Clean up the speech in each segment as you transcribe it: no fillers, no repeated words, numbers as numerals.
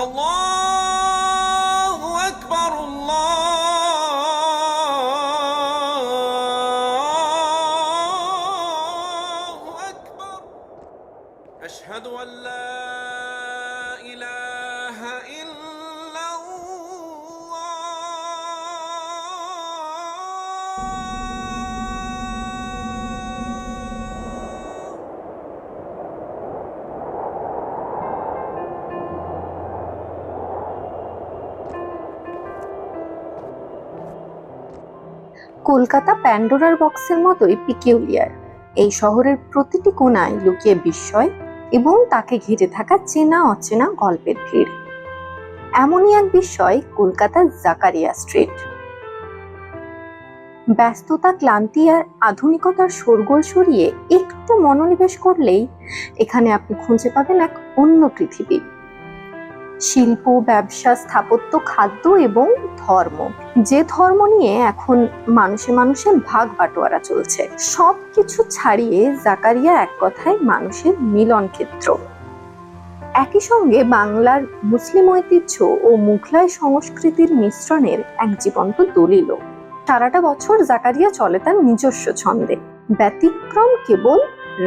আল্লাহু আকবার, আল্লাহু আকবার। আশহাদু আল্লা ইলাহা কলকাতা প্যান্ডোরার বক্সের মতোই পিকিউলিয়ার। এই শহরের প্রতিটি কোণায় লুকিয়ে বিস্ময় এবং তাকে ঘিরে থাকা চেনা অচেনা গল্পের ভিড়। এমনই এক বিস্ময় কলকাতার জাকারিয়া স্ট্রিট। ব্যস্ততা, ক্লান্তি আর আধুনিকতার শোরগোল সরিয়ে একটু মনোনিবেশ করলেই এখানে আপনি খুঁজে পাবেন এক অন্য পৃথিবী। শিল্প, ব্যবসা, স্থাপত্য, খাদ্য এবং ধর্ম, যে ধর্ম নিয়ে এখন মানুষে মানুষে ভাগ বাটোয়ারা চলছে, সবকিছু ছাড়িয়ে জাকারিয়া এক কথায় মানুষের মিলন ক্ষেত্র। একই সঙ্গে বাংলার মুসলিম ঐতিহ্য ও মুঘলাই সংস্কৃতির মিশ্রণের এক জীবন্ত দলিল। সারাটা বছর জাকারিয়া চলে তার নিজস্ব ছন্দে, ব্যতিক্রম কেবল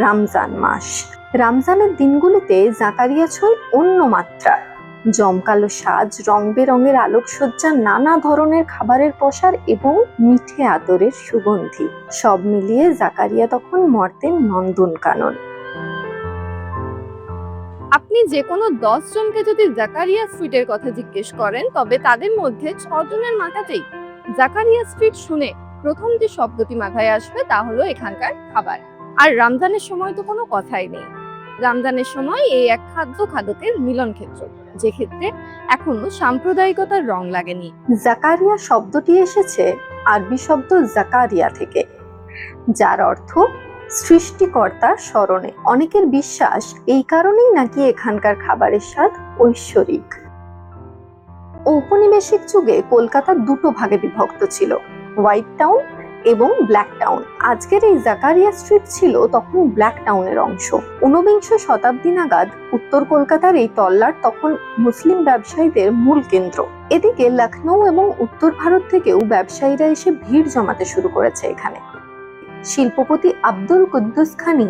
রমজান মাস। রমজানের দিনগুলিতে জাকারিয়া ছয় অন্য মাত্রা। জমকালো সাজ, রং বেরঙের আলোকসজ্জা, নানা ধরনের খাবারের প্রসার এবং মিঠে আতরের সুগন্ধি, সব মিলিয়ে জাকারিয়া তখন মর্তের নন্দনকানন। আপনি যে কোনো 10 জনকে যদি জাকারিয়া স্ট্রিটের কথা জিজ্ঞেস করেন, তবে তাদের মধ্যে 6 জনের মাথাতেই জাকারিয়া স্ট্রিট শুনে প্রথম যে শব্দটি মাথায় আসবে তা হলো এখানকার খাবার। আর রমজানের সময় তো কোনো কথাই নেই। রমজানের সময় এই এক খাদ্যের মিলন ক্ষেত্র, যে ক্ষেত্রে এখনো সাম্প্রদায়িকতার রং লাগেনি। জাকারিয়া শব্দটি এসেছে আরবি শব্দ জাকারিয়া থেকে, যার অর্থ সৃষ্টিকর্তার স্মরণে। অনেকের বিশ্বাস এই কারণেই নাকি এখানকার খাবারের স্বাদ ঐশ্বরিক। ঔপনিবেশিক যুগে কলকাতা দুটো ভাগে বিভক্ত ছিল, হোয়াইট টাউন এবং ব্ল্যাক টাউন। আজকের এই জাকারিয়া স্ট্রিট ছিল তখন ব্ল্যাক টাউনের অংশ। ঊনবিংশ শতাব্দী নাগাদ উত্তর কলকাতার এই তল্লাট তখন মুসলিম ব্যবসায়ীদের মূল কেন্দ্র। এদিকে লখনৌ এবং উত্তর ভারত থেকেও ব্যবসায়ীরা এসে ভিড় জমাতে শুরু করেছে এখানে। শিল্পপতি আব্দুল কুদ্দুস খানি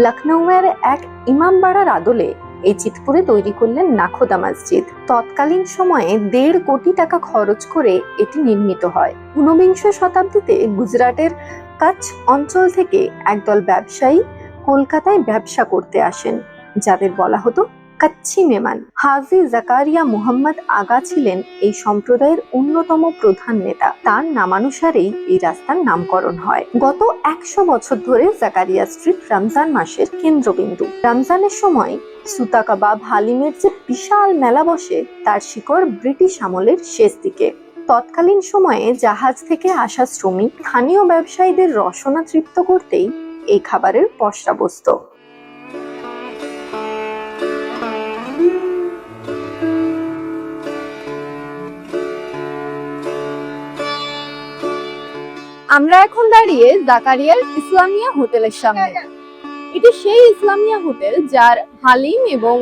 লখনৌয়ের এক ইমামবাড়ার আদলে এই চিতপুরে তৈরি করলেন নাখোদা মসজিদ। তৎকালীন সময়ে 1.5 কোটি টাকা খরচ করে এটি নির্মিত হয়। ঊনবিংশ শতাব্দীতে গুজরাটের কচ্ছ অঞ্চল থেকে একদল ব্যবসায়ী কলকাতায় ব্যবসা করতে আসেন, যাদের বলা হতো কচ্ছি মেমান। হাজী জাকারিয়া মুহাম্মদ আগা ছিলেন এই সম্প্রদায়ের অন্যতম প্রধান নেতা। তার নামানুসারেই এই রাস্তার নামকরণ হয়। গত 100 বছর ধরে জাকারিয়া স্ট্রিট রমজান মাসের কেন্দ্রবিন্দু। রমজানের সময় সুতা কাবাব, হালিমের যে বিশাল মেলা বসে, তার শিকড় ব্রিটিশ আমলের শেষ দিকে। তৎকালীন সময়ে জাহাজ থেকে আসা শ্রমিক, স্থানীয় ব্যবসায়ীদের রসনা তৃপ্ত করতেই এই খাবারের পসরা বসত। আমরা এখন দাঁড়িয়ে জাকারিয়ার ইসলামিয়া হোটেলের সামনে। এটি সেই ইসলামিয়া হোটেল যার হালিম এবং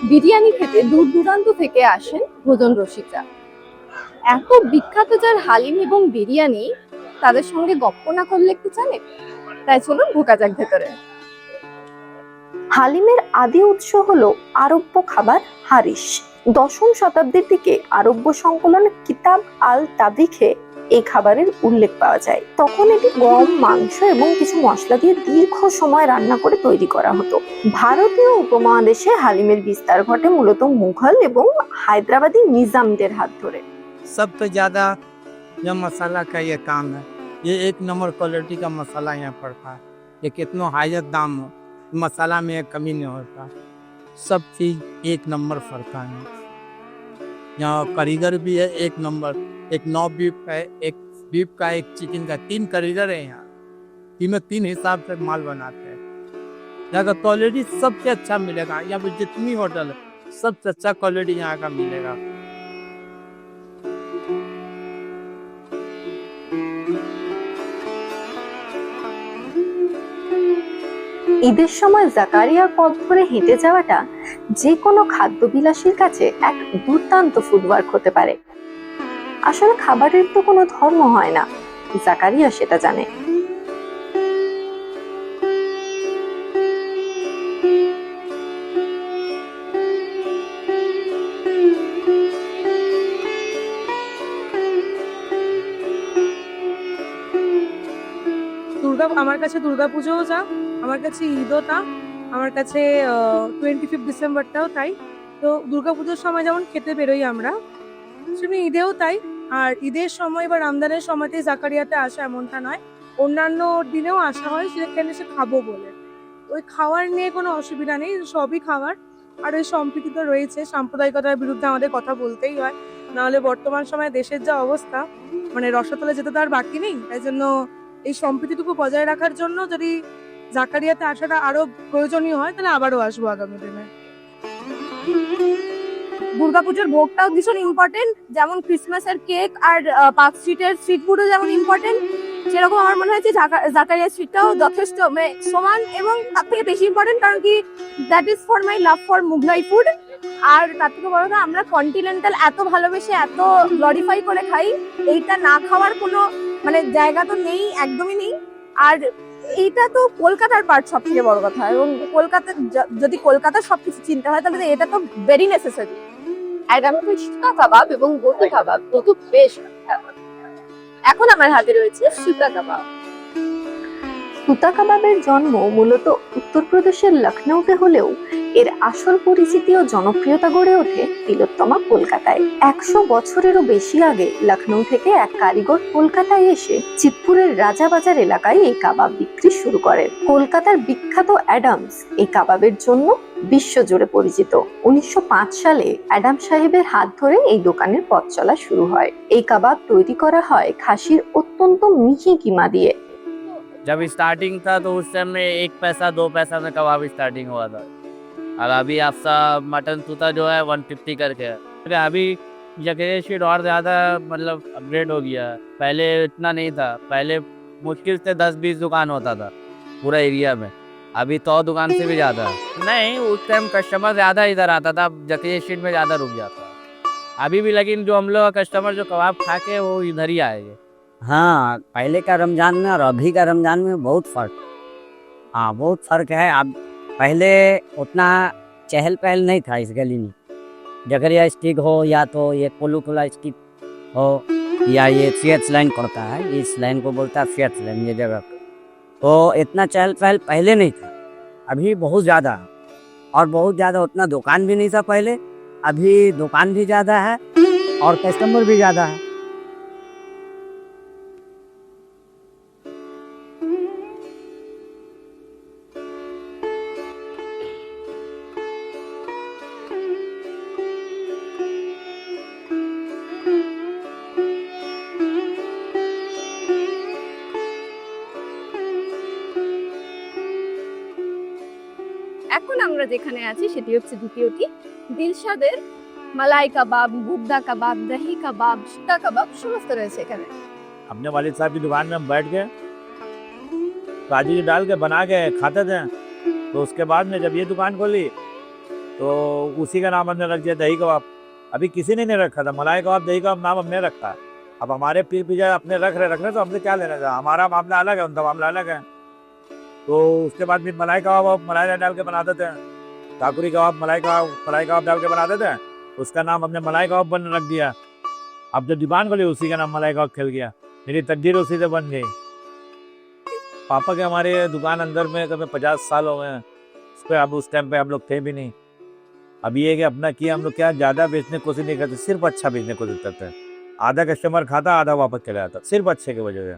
বিরিয়ানি খেতে দূর দূরান্ত থেকে আসেন ভোজন রসিকরা। এত বিখ্যাত যার হালিম এবং বিরিয়ানি, তাদের সঙ্গে গপ্প না করলে একটু জানে? তাই চলুন ঢোকা যাক ভেতরে। হালিমের আদি উৎস হলো আরব্য খাবার হারিস। 10ম শতাব্দীর দিকে আরব্য সংকলন কিতাব আল তাবিখে এই খাবারের উল্লেখ পাওয়া যায়। তখন এটি গম, মাংস এবং কিছু মশলা দিয়ে দীর্ঘ সময় রান্না করে তৈরি করা হতো। ভারতীয় উপমহাদেশে হালিমের বিস্তার ঘটে মূলত মুঘল এবং হায়দ্রাবাদী নিজামদের হাত ধরে। सबसे ज़्यादा जो मसाला का ये काम है, ये 1 नंबर क्वालिटी का मसाला यहाँ पड़ता है। ये कितना हाईएस्ट दाम हो, मसाला में कमी नहीं होता, सब चीज़ 1 नंबर पड़ता है। यहाँ कारीगर भी है 1 नंबर, एक 9 बीफ का है, एक बीफ का, एक चिकन का, 3 कारीगर है यहाँ। तीनों 3 हिसाब से माल बनाते हैं। यहाँ का क्वालिटी सबसे अच्छा मिलेगा। यहाँ पर जितनी होटल है, सबसे अच्छा क्वालिटी यहाँ का मिलेगा। ঈদের সময় জাকারিয়ার পথ ধরে হেঁটে যাওয়াটা যে কোনো খাদ্যবিলাসীর কাছে এক দুর্দান্ত ফুডওয়ার্ক হতে পারে। আসলে খাবারের তো কোনো ধর্ম হয় না, জাকারিয়া সেটা জানে। আমার কাছে দুর্গাপুজোও যা, আমার কাছে ঈদও তা, আমার কাছে 25 ডিসেম্বরটাও তাই। তো দুর্গাপুজোর সময় যেমন খেতে বেরোই আমরা, সেমনি ঈদেও তাই। আর ঈদের সময় বা রমজানের সময়তে জাকারিয়াতে আসা এমনটা নয়, অন্যান্য দিনেও আসা হয় সেখানে এসে খাবো বলে। ওই খাওয়ার নিয়ে কোনো অসুবিধা নেই, সবই খাবার। আর ওই সম্প্রীতি তো রয়েছে, সাম্প্রদায়িকতার বিরুদ্ধে আমাদের কথা বলতেই হয়, নাহলে বর্তমান সময়ে দেশের যা অবস্থা, মানে রসাতলে যেতে তো আর বাকি নেই। তাই জন্য এই সম্প্রীতিটুকু বজায় রাখার জন্য যদি জাকারিয়াতে আসাটা আরো প্রয়োজনীয় হয়, তাহলে আবারও আসবো আগামী দিনে। দুর্গাপুজোর ভোগটাও ভীষণ ইম্পর্টেন্ট, যেমন ক্রিসমাসের কেক আর পার্ক স্ট্রিটের স্ট্রিট ফুডও যেমন ইম্পর্টেন্ট, সেরকম আমার মনে হয়েছে জাকারিয়া স্ট্রিটটাও যথেষ্ট সমান এবং তার থেকে বেশি ইম্পর্টেন্ট। কারণ কি, that is for my love for Mughlai food. আর তার থেকে বড় কথা, আমরা কন্টিনেন্টাল এত ভালোবেসে এত গ্লরিফাই করে খাই, এইটা না খাওয়ার কোনো মানে জায়গা তো নেই, একদমই নেই। আর এইটা তো কলকাতার পার্ট, সব থেকে বড় কথা। এবং কলকাতা, যদি কলকাতার সবকিছু চিনতে হয় তাহলে এটা তো ভেরি নেসেসারি। আগামী সুতা কাবাব এবং গোটা কাবাব দুটো বেশ বিখ্যাত। এখন আমার হাতে রয়েছে সুতা কাবাব। সুতা কাবাবের জন্ম মূলত উত্তরপ্রদেশের লখনৌতে হলেও এর আসল পরিচিতি ও জনপ্রিয়তা গড়ে ওঠে তিলোত্তমা কলকাতায়। 100 বছরেরও বেশি আগে লখনৌ থেকে এক কারিগর কলকাতায় এসে চিতপুরের রাজাবাজার এলাকায় এই কাবাব বিক্রি শুরু করেন। কলকাতার বিখ্যাত অ্যাডামস এই কাবাবের জন্য বিশ্বজুড়ে পরিচিত। 1905 সালে অ্যাডাম সাহেবের হাত ধরে এই দোকানের পথ চলা শুরু হয়। এই কাবাব তৈরি করা হয় খাসির অত্যন্ত মিহি কিমা দিয়ে। जब स्टार्टिंग था तो उस टाइम में 1 पैसा 2 पैसा में कबाब स्टार्टिंग हुआ था, और अभी आपका मटन सूता जो है 150 करके है। अभी जगह स्ट्रीट और ज़्यादा मतलब अपग्रेड हो गया है, पहले इतना नहीं था। पहले मुश्किल से 10-20 दुकान होता था पूरा एरिया में, अभी 100 दुकान से भी ज़्यादा। नहीं, उस टाइम कस्टमर ज़्यादा इधर आता था, जगह स्ट्रीट में ज़्यादा रुक जाता। अभी भी लेकिन जो हम लोग कस्टमर जो कबाब खा के वो इधर ही आएंगे। हाँ, पहले का रमज़ान में और अभी का रमज़ान में बहुत फ़र्क। हाँ, बहुत फ़र्क है। अब पहले उतना चहल पहल नहीं था इस गली में। जकरिया स्ट्रीट हो या तो ये कोलूपुला स्ट्रीट हो या ये सीएच लाइन पड़ता है, इस लाइन को बोलता है सीएच लाइन, ये जगह। तो इतना चहल पहल पहले नहीं था, अभी बहुत ज़्यादा। और बहुत ज़्यादा, उतना दुकान भी नहीं था पहले, अभी दुकान भी ज़्यादा है और कस्टमर भी ज़्यादा है। এখন আমরা যেখানে আছি সেটি হচ্ছে দ্বিতীয়টি, দিলশাদের মালাই কাবাব, গুপ্তা কাবাব, দহি কাবাব, সুতা কাবাব সমস্ত রয়েছে এখানে। अपने वालिद साहब की दुकान में हम बैठ गए, काजू डाल के बना के खाते थे। तो उसके बाद में जब ये दुकान खोली तो उसी का नाम हमने रख दिया दही कबाब। अभी किसी ने नहीं रखा था मलाई कबाब, दही कबाब नाम हमने रखा है। अब हमारे पीर पीछे अपने रख रहे तो हमसे क्या लेना था, हमारा मामला अलग है, उनका मामला अलग है। तो उसके बाद फिर मलाई कबाब मलाई डाल के बनाते थे, ठाकुरी कबाब मलाई कबाब डाल के बनाते थे। उसका नाम हमने मलाई कबाब बन रख दिया। अब जब दुकान खोली उसी का नाम मलाई कबाब खिल गया, मेरी तकदीर उसी से बन गई। पापा के हमारे दुकान अंदर में कभी 50 साल हो गए, उस पर अब उस टाइम पे हम लोग थे भी नहीं। अब ये कि अपना किया, हम लोग क्या ज़्यादा बेचने की कोशिश नहीं करते, सिर्फ अच्छा बेचने की कोशिश करते हैं। आधा कस्टमर खाता, आधा वापस चला जाता, सिर्फ अच्छे की वजह से।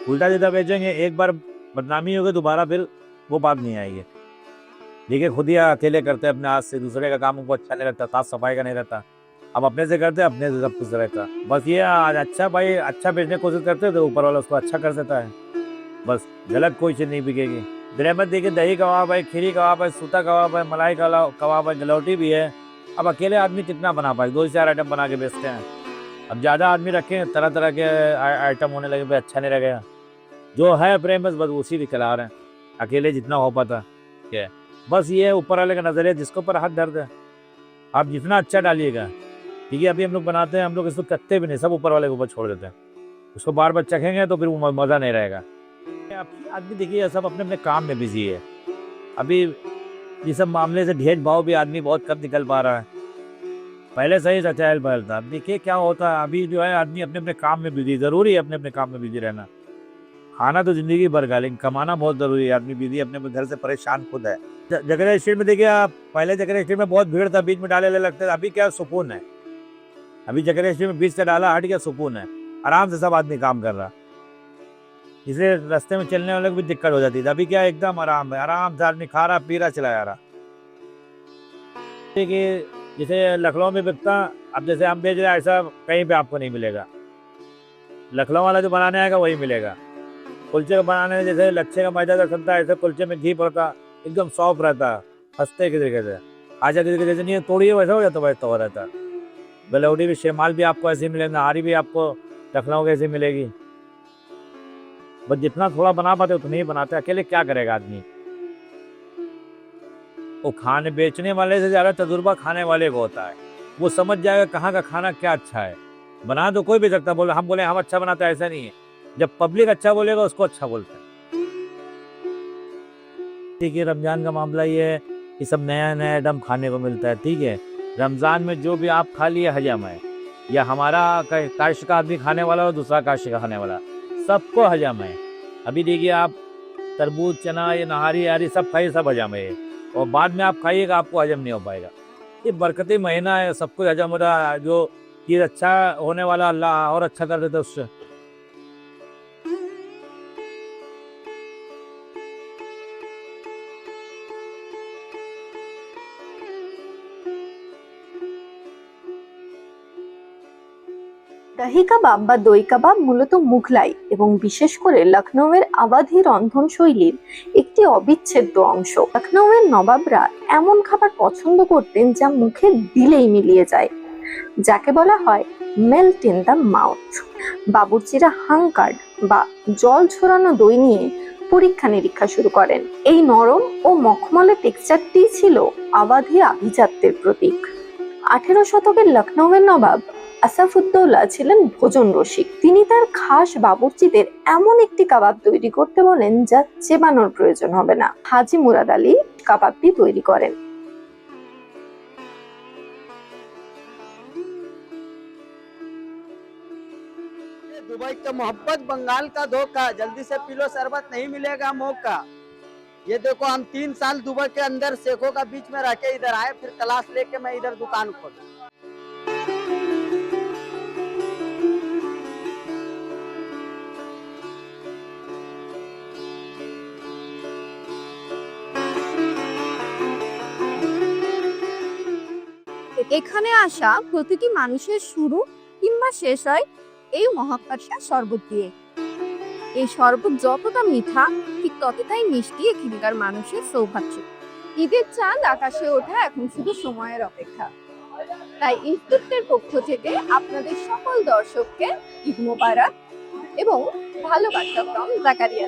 उल्टा सीधा बेचेंगे, एक बार बदनामी होगी, दोबारा फिर वो बात नहीं आएगी। देखिए खुद ही अकेले करते हैं अपने हाथ से, दूसरे का काम उनको अच्छा नहीं लगता, साफ सफाई का नहीं रहता। अब अपने से करते, अपने से सब कुछ रहता। बस ये आज अच्छा भाई अच्छा बेचने की कोशिश करते तो ऊपर वाला उसको अच्छा कर देता है। बस गलत कोई चीज़ नहीं बिकेगी। ड्रामे देखिए दही कबाब है, खीरी कबाब है, सूता कबाब है, मलाई कबाब है, गलौटी भी है। अब अकेले आदमी कितना बना पाए, 2-4 आइटम बना के बेचते हैं। अब ज़्यादा आदमी रखें, तरह तरह के आइटम होने लगे, भाई अच्छा नहीं लगेगा। जो है प्रेम बस उसी भी खिला रहे हैं, अकेले जितना हो पाता क्या। बस ये ऊपर वाले का नजरिया, जिसके ऊपर हाथ दर्द है आप जितना अच्छा डालिएगा, ठीक है। अभी हम लोग बनाते हैं, हम लोग इसको कत्ते भी नहीं, सब ऊपर वाले के ऊपर छोड़ देते हैं। उसको बार बार चखेंगे तो फिर वो मज़ा नहीं रहेगा। आदमी देखिए सब अपने अपने काम में बिजी है। अभी ये सब मामले से भेदभाव भी आदमी बहुत कम निकल पा रहा है। पहले सही था, चहल पहल था। देखिए क्या होता है, अभी जो है आदमी अपने अपने काम में बिजी। ज़रूरी है अपने अपने काम में बिजी रहना। खाना तो जिंदगी भर का, लेकिन कमाना बहुत ज़रूरी है। आदमी बिजी अपने अपने घर से परेशान खुद है। जगह स्ट्रीट में देखिए आप, पहले जगह स्ट्रीट में बहुत भीड़ था, बीच में डाले लगते थे। अभी क्या सुकून है। अभी जगह स्ट्रीट में बीच से डाला हट गया, सुकून है। आराम से सब आदमी काम कर रहा। इसलिए रास्ते में चलने वाले को भी दिक्कत हो जाती थी। अभी क्या एकदम आराम है, आराम से आदमी खा रहा पी रहा चला जा रहा। देखिए जैसे लखनऊ में बिकता, अब जैसे हम बेच रहे हैं, ऐसा कहीं पे आपको नहीं मिलेगा। लखनऊ वाला जो बनाने आएगा वही मिलेगा। कुलचे का बनाने में जैसे लच्छे का मैदा रखता है, ऐसे कुलचे में घी पड़ता, एकदम सॉफ्ट रहता, हंसते की तरीके से। आजा की तरीके से नहीं तोड़िए वैसा हो जाता, वैसा हो रहता। बलौटी भी, शेमाल भी आपको ऐसे मिलेगा, नहारी भी आपको लखनऊ कैसे मिलेगी। बस जितना थोड़ा बना पाते उतना ही बनाते। अकेले क्या करेगा आदमी। वो खाने बेचने वाले से ज़्यादा तजुर्बा खाने वाले को होता है। वो समझ जाएगा कहाँ का खाना क्या अच्छा है। बना तो कोई भी सकता, बोले हम अच्छा बनाते हैं, ऐसा नहीं है। जब पब्लिक अच्छा बोलेगा उसको अच्छा बोलते हैं। ठीक है, रमजान का मामला ये है कि सब नया नया आइटम खाने को मिलता है। ठीक है, रमजान में जो भी आप खा लिए हजम है, या हमारा काश का आदमी खाने वाला हो, दूसरा काश का खाने वाला, सबको हजम है। अभी देखिए आप तरबूज, चना, ये नहारी यारी सब खाइए, सब हजम है। और बाद में आप खाइएगा आपको हजम नहीं हो पाएगा। ये बरकती महीना है, सब कुछ हजम हो रहा है। जो चीज़ अच्छा होने वाला अल्लाह और अच्छा कर देता उससे। দহি কাবাব বা দই কাবাব মূলত মুঘলাই এবং বিশেষ করে লখনৌয়ের আবাধি রন্ধন শৈলীর একটি অবিচ্ছেদ্য অংশ। লখনৌয়ের নবাবরা এমন খাবার পছন্দ করতেন যা মুখে দিলেই মিলিয়ে যায়, যাকে বলা হয় মেল্ট ইন দ্য মাউথ। বাবুর্চিরা হাঙ্কার্ড বা জল ছড়ানো দই নিয়ে পরীক্ষা নিরীক্ষা শুরু করেন। এই নরম ও মখমলে টেক্সচারটি ছিল আবাধি আভিজাত্যের প্রতীক। 18 শতকের লখনৌয়ের নবাব আসাফউদ্দৌলা ছিলেন ভোজন রসিক। তিনি তার খাস বাবুর্চিদের এমন একটি কাবাব তৈরি করতে বলেন যা চেবানোর প্রয়োজন হবে না। হাজি মুরাদ আলী কাবাবটি তৈরি করেন। दुबई का मोहब्बत, बंगाल का धोखा, जल्दी से पी लो शरबत, नहीं मिलेगा मौका। ये देखो हम 3 साल दुबई के अंदर शेखों का बीच में रह के इधर आए, फिर क्लास लेके मैं इधर दुकान खोली। এখানে আসা প্রতিটি মানুষের শুরু কিংবা শেষ হয় এই মহাকাশা শরবত দিয়ে। এই শরবত যতটা মিঠা ঠিক ততটাই মিষ্টি এখানকার মানুষের সৌভাগ্য। ঈদের চাঁদ আকাশে ওঠা এখন শুধু সময়ের অপেক্ষা। তাই ইনস্টিটিউটের পক্ষ থেকে আপনাদের সকল দর্শককে ঈদ মোবারক এবং ভালোবাসা ফ্রম জাকারিয়া।